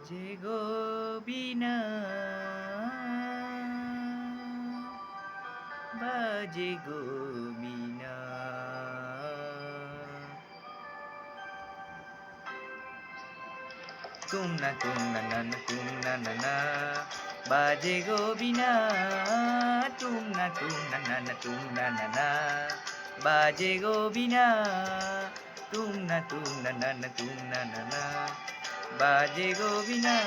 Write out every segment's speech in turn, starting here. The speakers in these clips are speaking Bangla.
যে গো বিনা বাজে গো বিনা তুম না না না তুম না না না বাজে গো বিনা তুম না না তুম না না না বাজে গো বিনা তুম না না তুম না না না বাজে গো বিনা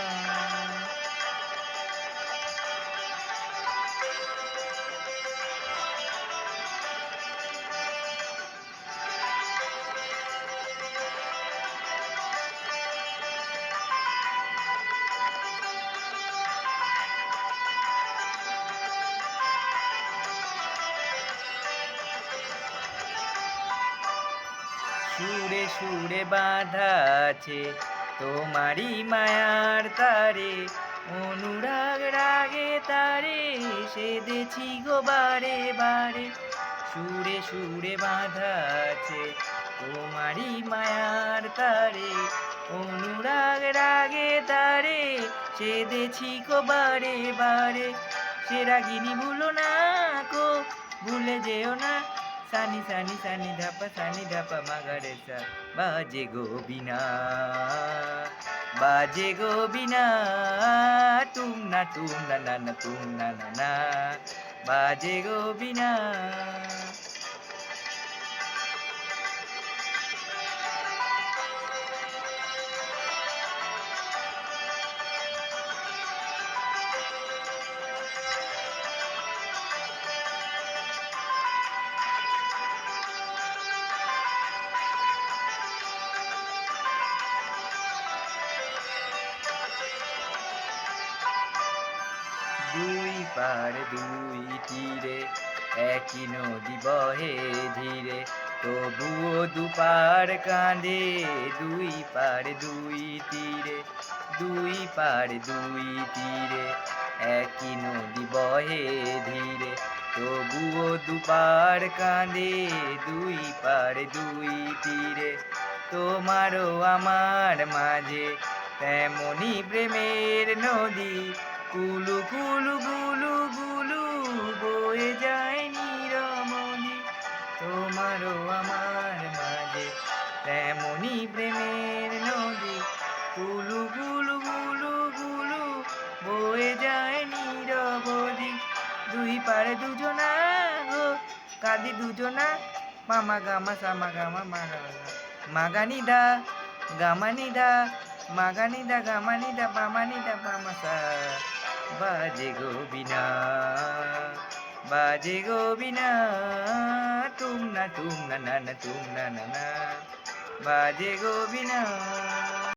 সুরে সুরে বাঁধা আছে তোমারই মায়ার তারে অনুরাগ রাগে তারে সেদেছি গো বারে বারে সুরে সুরে বাঁধা আছে তোমারই মায়ার তারে অনুরাগ রাগে তারে সেদেছি গো বারে বারে সে রাগিনী ভুলো না গো ভুলে যেও না সানি সানি সানি ধাপা মাগারে সা বাজে গো বিনা বাজে গো বিনা তুম না না না তুম না না না বাজে গো বিনা দুই পার দুই তীরে একই নদী বহে ধীরে তবুও দুপার কাঁদে দুই পার দুই তীরে দুই পার দুই তীরে একই নদী বহে ধীরে তবুও দুপার কাঁদে দুই পার দুই তীরে তোমারও আমার মাঝে তেমনি প্রেমের নদী কুলু কুলু গুলু গুলু বয়ে যায় নীরমণি তোমারও আমার মাঝে তেমনি প্রেমের নদী কুলু গুলু গুলু গুলু বয়ে যায় নীরবধি দুই পারে দুজনা গো কাঁদি দুজনা মামা গামা সামা গামা মাগানিদা গামানিদা মাগানিদা গামানিদা বামানিদা বামাসা বাজে গো বিনা বাজে গো বিনা তুম না না না তুম না না না বাজে গো বিনা